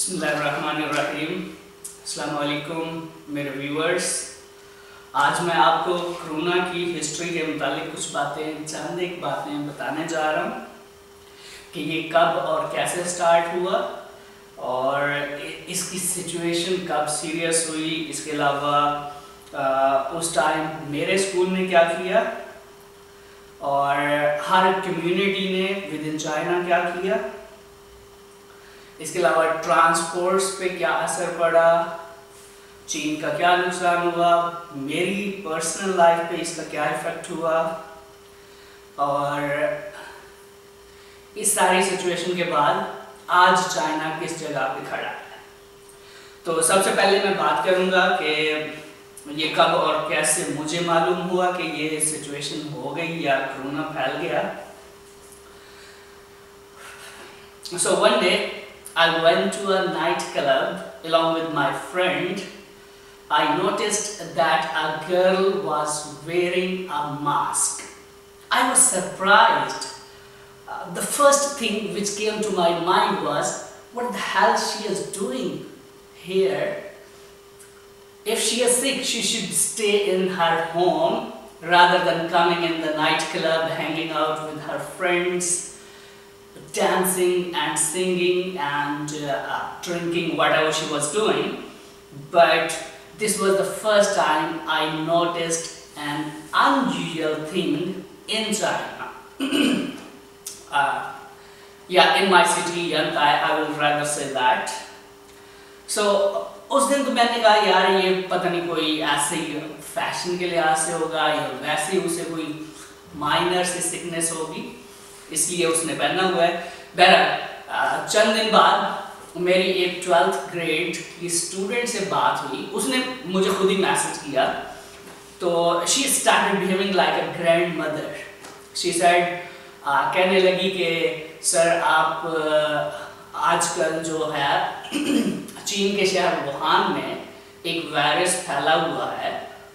बिस्मिल्लाहिर्रहमानिर्रहीम। अस्सलाम वालेकुम मेरे व्यूअर्स। आज मैं आपको कोरोना की हिस्ट्री के मुतालिक कुछ चंद एक बातें बताने जा रहा हूँ कि ये कब और कैसे स्टार्ट हुआ और इसकी सिचुएशन कब सीरियस हुई। इसके अलावा उस टाइम मेरे स्कूल ने क्या किया और हर कम्युनिटी ने विद इन चाइना क्या किया। इसके अलावा ट्रांसपोर्ट्स पे क्या असर पड़ा, चीन का क्या नुकसान हुआ, मेरी पर्सनल लाइफ पे इसका क्या इफेक्ट हुआ और इस सारी सिचुएशन के बाद आज चाइना किस जगह पे खड़ा है। तो सबसे पहले मैं बात करूंगा कि ये कब और कैसे मुझे मालूम हुआ कि ये सिचुएशन हो गई या कोरोना फैल गया। So one day I went to a night club along with my friend. I noticed that a girl was wearing a mask. I was surprised. The first thing which came to my mind was, what the hell she is doing here? If she is sick, she should stay in her home rather than coming in the nightclub, hanging out with her friends, dancing and singing and drinking whatever she was doing. But this was the first time I noticed an unusual thing in China. Yeah, in my city, Yantai, I will rather say that. So उस दिन तो मैंने कहा यार ये पता नहीं कोई ऐसे ही फैशन के लिहाज से होगा या वैसे ही उसे कोई माइनर सी सिकनेस होगी इसलिए उसने पहना हुआ है। बहरहाल चंद दिन बाद मेरी एक 12th ग्रेड की स्टूडेंट से बात हुई। उसने मुझे खुद ही मैसेज किया तो she started behaving like a grand mother. She said कहने लगी कि सर आप आजकल जो है चीन के शहर वुहान में एक वायरस फैला हुआ है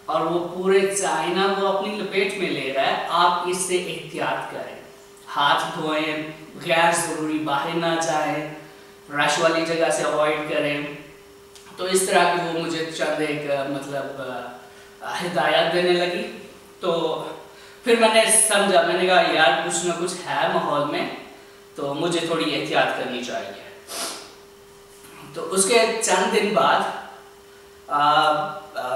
और वो पूरे चाइना को अपनी लपेट में ले रहा है, आप इससे एहतियात करें, हाथ धोएं, गैर ज़रूरी बाहर ना जाएं, रश वाली जगह से अवॉइड करें। तो इस तरह की वो मुझे चंद एक हिदायत देने लगी। तो फिर मैंने समझा, मैंने कहा यार कुछ ना कुछ है माहौल में तो मुझे थोड़ी एहतियात करनी चाहिए। तो उसके चंद दिन बाद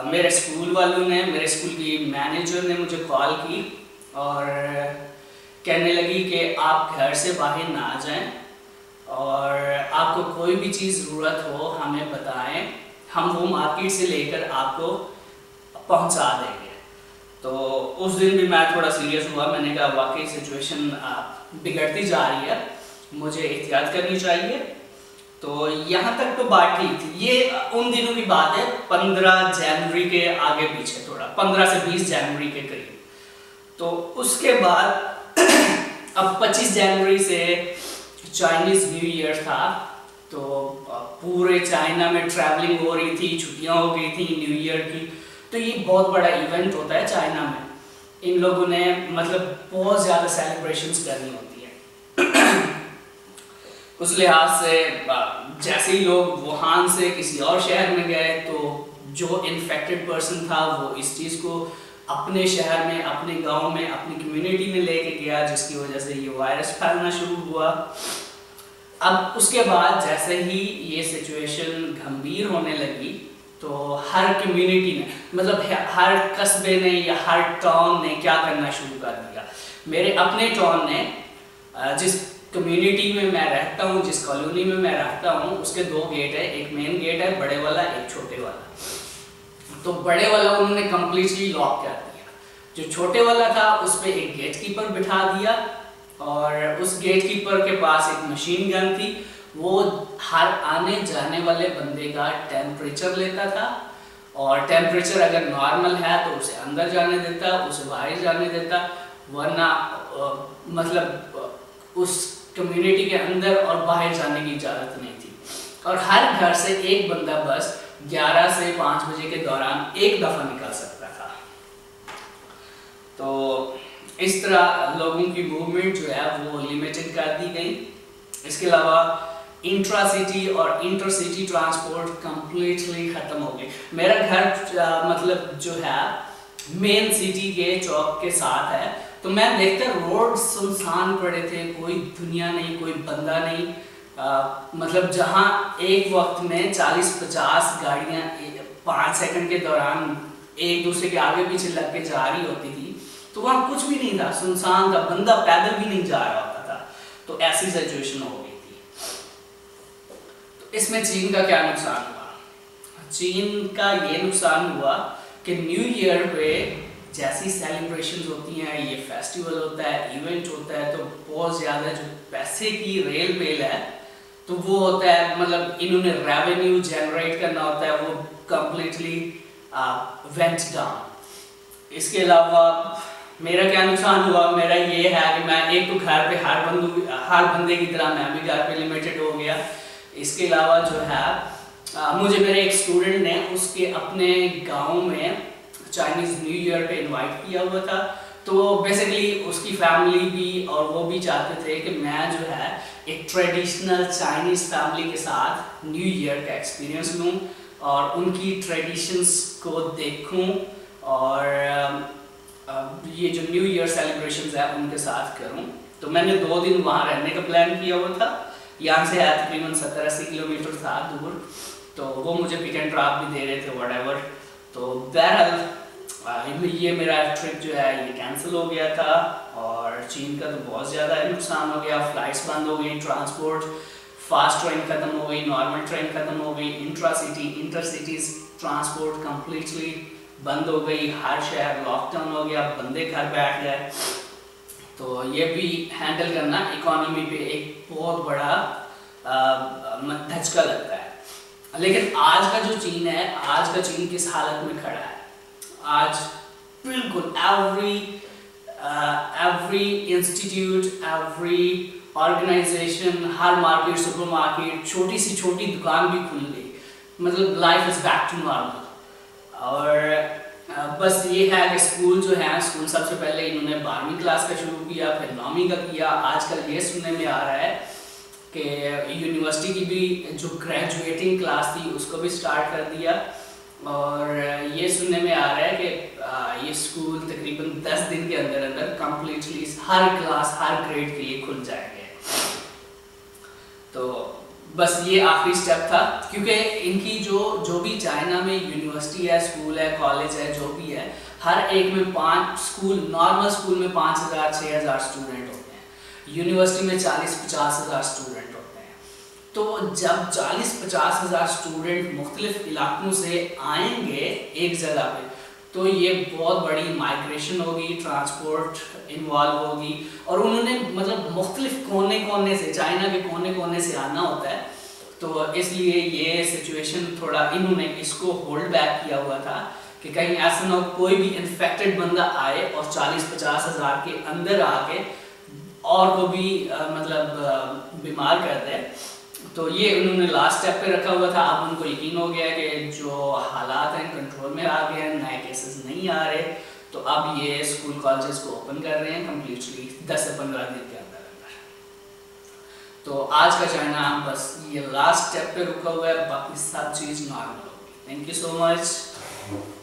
मेरे स्कूल वालों ने, मेरे स्कूल की मैनेजर ने मुझे कॉल की और कहने लगी कि आप घर से बाहर ना जाएं और आपको कोई भी चीज़ ज़रूरत हो हमें बताएं, हम वो मार्केट से लेकर आपको पहुंचा देंगे। तो उस दिन भी मैं थोड़ा सीरियस हुआ। मैंने कहा वाकई सिचुएशन बिगड़ती जा रही है, मुझे एहतियात करनी चाहिए। तो यहाँ तक तो बात ठीक थी। ये उन दिनों की बात है 15 जनवरी के आगे पीछे, थोड़ा 15 से 20 जनवरी के करीब। तो उसके बाद अब 25 जनवरी से चाइनीज़ न्यू ईयर था तो पूरे चाइना में ट्रैवलिंग हो रही थी, छुट्टियां हो गई थी न्यू ईयर की। तो ये बहुत बड़ा इवेंट होता है चाइना में। इन लोगों ने मतलब बहुत ज़्यादा सेलिब्रेशंस करनी होती है। उस लिहाज से जैसे ही लोग वुहान से किसी और शहर में गए तो जो इन्फेक्टेड पर्सन था वो इस चीज़ को अपने शहर में, अपने गांव में, अपनी कम्युनिटी में लेके गया, जिसकी वजह से ये वायरस फैलना शुरू हुआ। अब उसके बाद जैसे ही ये सिचुएशन गंभीर होने लगी तो हर कम्युनिटी ने, मतलब हर कस्बे ने या हर टाउन ने क्या करना शुरू कर दिया। मेरे अपने टाउन ने, जिस कम्युनिटी में मैं रहता हूँ, जिस कॉलोनी में मैं रहता हूँ, उसके 2 गेट है, एक मेन गेट है बड़े वाला, एक छोटे वाला। तो बड़े वाला उन्होंने कम्प्लीटली लॉक कर दिया। जो छोटे वाला था उस पर एक गेट कीपर बिठा दिया और उस गेट कीपर के पास एक मशीन गन थी। वो हर आने जाने वाले बंदे का टेम्परेचर लेता था और टेम्परेचर अगर नॉर्मल है तो उसे अंदर जाने देता, उसे बाहर जाने देता, वरना मतलब उस कम्युनिटी के अंदर और बाहर जाने की इजाज़त नहीं थी। और हर घर से एक बंदा बस 11 से 5 बजे के दौरान एक दफ़ा निकल सकता था। तो इस तरह लोगों की मूवमेंट जो है वो लिमिटेड कर दी गई। इसके अलावा इंट्रा सिटी और इंटर सिटी ट्रांसपोर्ट कम्प्लीटली ख़त्म हो गई। मेरा घर मतलब जो है मेन सिटी के चौक के साथ है, तो मैं देखता रोड सुनसान पड़े थे, कोई दुनिया नहीं, कोई बंदा नहीं। मतलब जहाँ एक वक्त में 40-50 गाड़ियाँ 5 सेकंड के दौरान एक दूसरे के आगे पीछे लग के जा रही होती थी, तो वहाँ कुछ भी नहीं था, सुनसान था, बंदा पैदल भी नहीं जा रहा होता था। तो ऐसी सिचुएशन हो गई थी। तो इसमें चीन का क्या नुकसान हुआ? चीन का ये नुकसान हुआ कि न्यू ईयर पे जैसी सेलिब्रेशंस होती हैं, ये फेस्टिवल होता है, इवेंट होता है, तो बहुत ज़्यादा जो पैसे की रेल पेल है तो वो होता है, मतलब इन्होंने रेवेन्यू जनरेट करना होता है, वो कम्प्लीटली वेंट डाउन। इसके अलावा मेरा क्या नुकसान हुआ? मेरा ये है कि मैं एक तो घर पे हर बंदे की तरह मैं भी घर पे लिमिटेड हो गया। इसके अलावा जो है मुझे मेरे एक स्टूडेंट ने उसके अपने गांव में चाइनीज़ न्यू ईयर पे इनवाइट किया हुआ था, तो बेसिकली उसकी फैमिली भी और वो भी चाहते थे कि मैं जो है एक ट्रेडिशनल चाइनीज़ फैमिली के साथ न्यू ईयर का एक्सपीरियंस लूँ और उनकी ट्रेडिशंस को देखूँ और ये जो न्यू ईयर सेलिब्रेशंस है उनके साथ करूँ। तो मैंने 2 दिन वहाँ रहने का प्लान किया हुआ था। यहाँ से तकरीबन 70-80 किलोमीटर था दूर, तो वो मुझे पिक एंड ड्रॉप भी दे रहे थे व्हाटएवर। तो बहरहाल ये मेरा ट्रिप जो है ये कैंसिल हो गया था और चीन का तो बहुत ज़्यादा नुकसान हो गया। फ्लाइट्स बंद हो गई, ट्रांसपोर्ट फास्ट ट्रेन ख़त्म हो गई, नॉर्मल ट्रेन ख़त्म हो गई, intra city inter cities transport completely बंद हो गई, हर शहर लॉकडाउन हो गया, बंदे घर बैठ गए। तो ये भी हैंडल करना इकोनॉमी पे एक बहुत बड़ा धचका लगता है। लेकिन आज का जो चीन है, आज का चीन किस हालत में खड़ा है? आज बिल्कुल एवरी इंस्टीट्यूट, एवरी ऑर्गेनाइजेशन, हर मार्केट, सुपर मार्केट, छोटी सी छोटी दुकान भी खुल गई। मतलब life is back to normal. और बस ये है कि स्कूल जो है, स्कूल सबसे पहले इन्होंने 12वीं क्लास का शुरू किया, फिर 9वीं का किया। आजकल ये सुनने में आ रहा है कि यूनिवर्सिटी की भी जो ग्रेजुएटिंग क्लास थी उसको भी स्टार्ट कर दिया। और ये सुनने में आ रहा है कि ये स्कूल तकरीबन 10 दिन के अंदर अंदर कम्प्लीटली हर क्लास, हर ग्रेड के लिए खुल जाएंगे। तो बस ये आखिरी स्टेप था, क्योंकि इनकी जो भी चाइना में यूनिवर्सिटी है, स्कूल है, कॉलेज है, जो भी है, हर एक में 5 स्कूल, नॉर्मल स्कूल में 5000-6000 स्टूडेंट होते हैं, यूनिवर्सिटी में 40-50 हज़ार स्टूडेंट होते हैं। तो जब 40-50 हज़ार स्टूडेंट मुख्तलिफ इलाकों से आएंगे एक जगह पे, तो ये बहुत बड़ी माइग्रेशन होगी, ट्रांसपोर्ट इन्वॉल्व होगी, और उन्होंने मतलब मुख्तलिफ कोने कोने से, चाइना के कोने कोने से आना होता है। तो इसलिए ये सिचुएशन थोड़ा इन्होंने इसको होल्ड बैक किया हुआ था कि कहीं ऐसा ना हो कोई भी इन्फेक्टेड बंदा आए और 40-50 हज़ार के अंदर आके और को भी मतलब बीमार कर दे। तो ये उन्होंने लास्ट स्टेप पे रखा हुआ था। अब उनको यकीन हो गया कि जो हालात हैं कंट्रोल में आ गए हैं, नए केसेस नहीं आ रहे, तो अब ये स्कूल कॉलेजेस को ओपन कर रहे हैं कम्प्लीटली 10 से 15 दिन के अंदर अंदर। तो आज का चाइना बस ये लास्ट स्टेप पे रुका हुआ है, बाकी सब चीज़ नॉर्मल होगी। Thank you so much.